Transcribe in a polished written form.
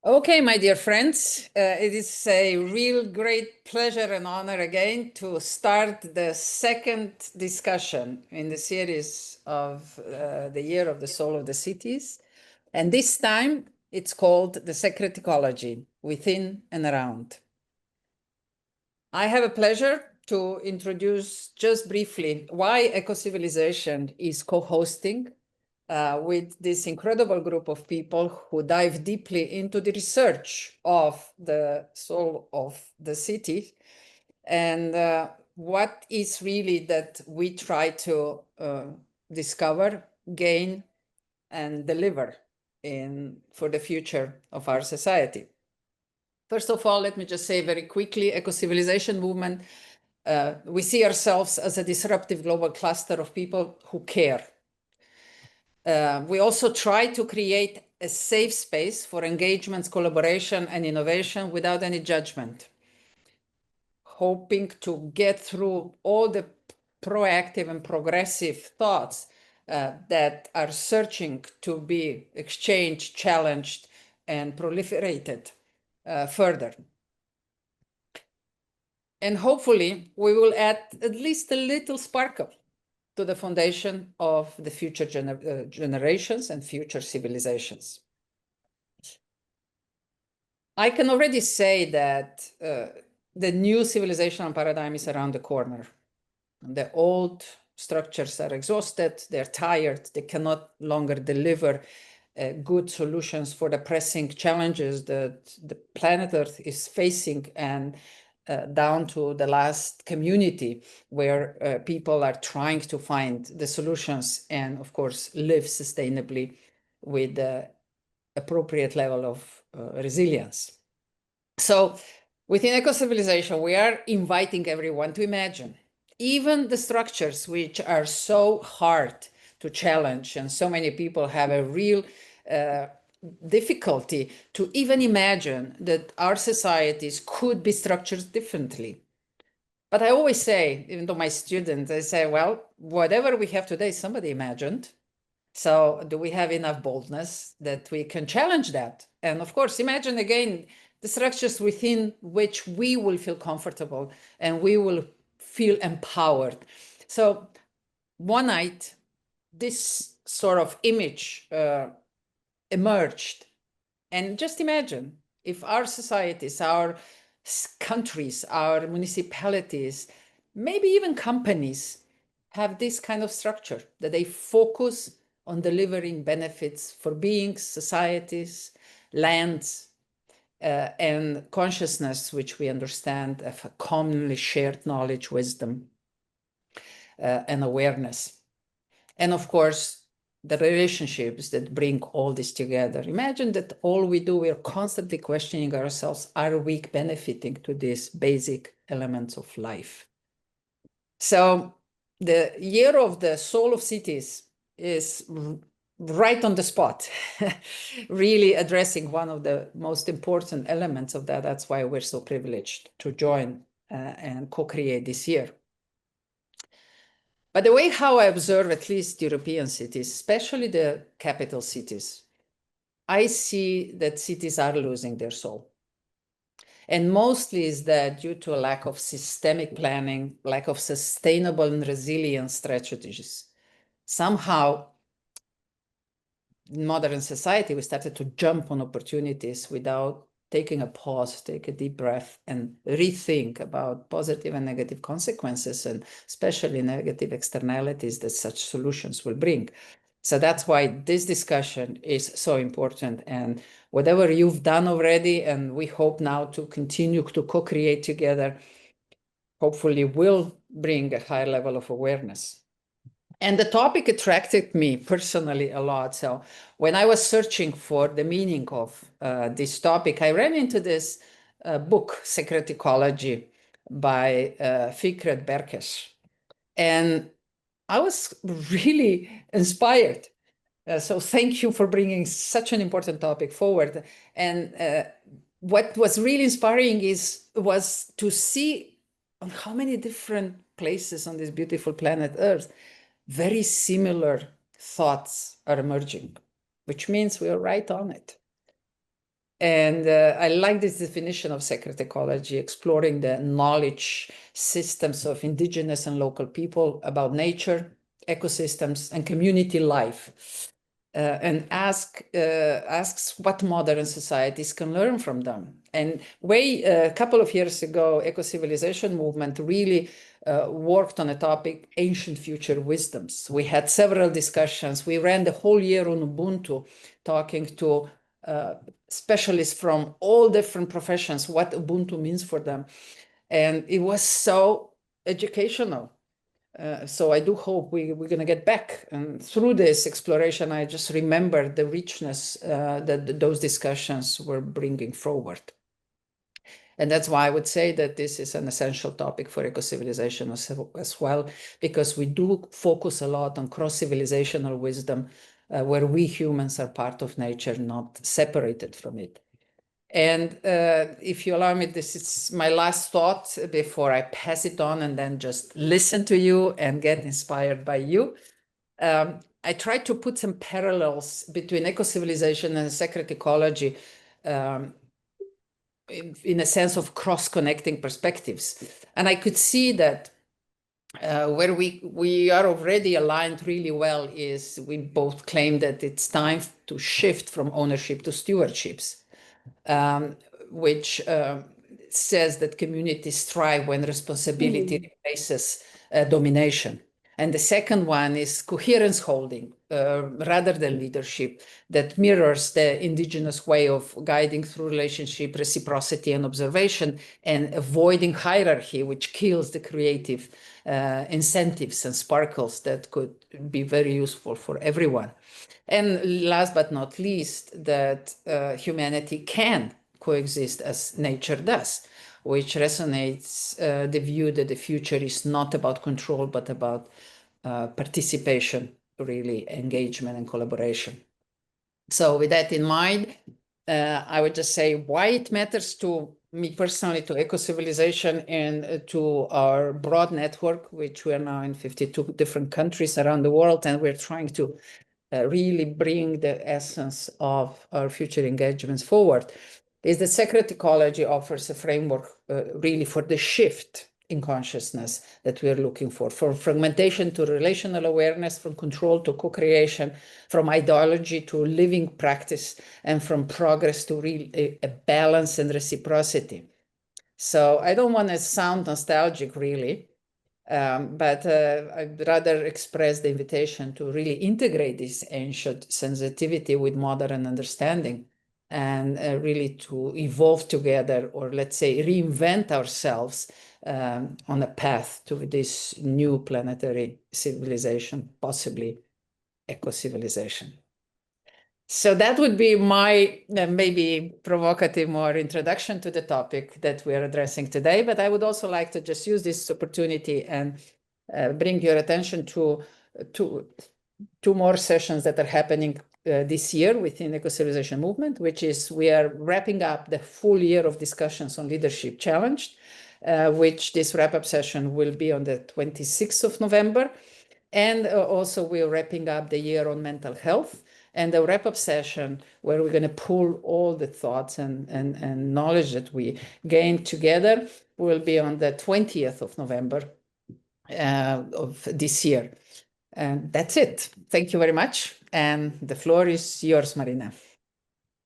Okay, my dear friends, it is a real great pleasure and honor again to start the second discussion in the series of the Year of the Soul of the Cities. And this time it's called the Sacred Ecology, Within and Around. I have a pleasure to introduce just briefly why Eco-Civilization is co-hosting with this incredible group of people who dive deeply into the research of the soul of the city and what is really that we try to discover, gain, and deliver for the future of our society. First of all, let me just say very quickly, eco-civilization movement, we see ourselves as a disruptive global cluster of people who care. We also try to create a safe space for engagements, collaboration, and innovation without any judgment, hoping to get through all the proactive and progressive thoughts that are searching to be exchanged, challenged, and proliferated further. And hopefully, we will add at least a little sparkle to the foundation of the future generations and future civilizations. I can already say that the new civilizational paradigm is around the corner. The old structures are exhausted, they're tired, they cannot longer deliver good solutions for the pressing challenges that the planet Earth is facing, and down to the last community where people are trying to find the solutions and, of course, live sustainably with the appropriate level of resilience. So within eco-civilization, we are inviting everyone to imagine even the structures which are so hard to challenge, and so many people have a real difficulty to even imagine that our societies could be structured differently. But I always say, even to my students, I say, well, whatever we have today, somebody imagined. So do we have enough boldness that we can challenge that? And of course, imagine again the structures within which we will feel comfortable and we will feel empowered. So one night, this sort of image emerged. And just imagine if our societies, our countries, our municipalities, maybe even companies have this kind of structure, that they focus on delivering benefits for beings, societies, lands, and consciousness, which we understand of a commonly shared knowledge, wisdom, and awareness. And of course, the relationships that bring all this together. Imagine that all we do, we're constantly questioning ourselves, are we benefiting to these basic elements of life? So the Year of the Soul of Cities is right on the spot, really addressing one of the most important elements of that. That's why we're so privileged to join and co-create this year. But the way how I observe at least European cities, especially the capital cities, I see that cities are losing their soul. And mostly is that due to a lack of systemic planning, lack of sustainable and resilient strategies. Somehow, in modern society, we started to jump on opportunities without taking a pause, take a deep breath, and rethink about positive and negative consequences, and especially negative externalities that such solutions will bring. So that's why this discussion is so important. And whatever you've done already, and we hope now to continue to co-create together, hopefully will bring a higher level of awareness. And the topic attracted me personally a lot. So when I was searching for the meaning of this topic, I ran into this book, Sacred Ecology, by Fikret Berkes. And I was really inspired. So thank you for bringing such an important topic forward. And what was really inspiring was to see on how many different places on this beautiful planet Earth very similar thoughts are emerging, which means we are right on it. And I like this definition of sacred ecology, exploring the knowledge systems of indigenous and local people about nature, ecosystems, and community life. And asks what modern societies can learn from them. And a couple of years ago, eco-civilization movement really worked on a topic, ancient future wisdoms. We had several discussions. We ran the whole year on Ubuntu, talking to specialists from all different professions, what Ubuntu means for them. And it was so educational. So I do hope we're going to get back. And through this exploration, I just remember the richness that those discussions were bringing forward. And that's why I would say that this is an essential topic for eco-civilization as well, because we do focus a lot on cross-civilizational wisdom, where we humans are part of nature, not separated from it. And if you allow me, this is my last thought before I pass it on and then just listen to you and get inspired by you. I try to put some parallels between eco-civilization and sacred ecology, in a sense of cross-connecting perspectives. And I could see that where we are already aligned really well is we both claim that it's time to shift from ownership to stewardships, which says that communities thrive when responsibility replaces domination. And the second one is coherence holding, rather than leadership, that mirrors the indigenous way of guiding through relationship, reciprocity, and observation, and avoiding hierarchy, which kills the creative incentives and sparkles that could be very useful for everyone. And last but not least, that humanity can coexist as nature does, which resonates the view that the future is not about control, but about participation, really, engagement and collaboration. So with that in mind, I would just say why it matters to me personally, to eco-civilization, and to our broad network, which we are now in 52 different countries around the world, and we're trying to really bring the essence of our future engagements forward, is that sacred ecology offers a framework really for the shift in consciousness that we are looking for, from fragmentation to relational awareness, from control to co-creation, from ideology to living practice, and from progress to real a balance and reciprocity. So I don't want to sound nostalgic, really, but I'd rather express the invitation to really integrate this ancient sensitivity with modern understanding, and really to evolve together, or let's say reinvent ourselves on a path to this new planetary civilization, possibly eco-civilization. So that would be my maybe provocative more introduction to the topic that we are addressing today. But I would also like to just use this opportunity and bring your attention to two more sessions that are happening this year within Eco-Civilization Movement, which is we are wrapping up the full year of discussions on Leadership Challenged, which this wrap-up session will be on the 26th of November. And also we're wrapping up the year on mental health. And the wrap-up session where we're going to pull all the thoughts and knowledge that we gained together will be on the 20th of November of this year. And that's it. Thank you very much. And the floor is yours, Marina.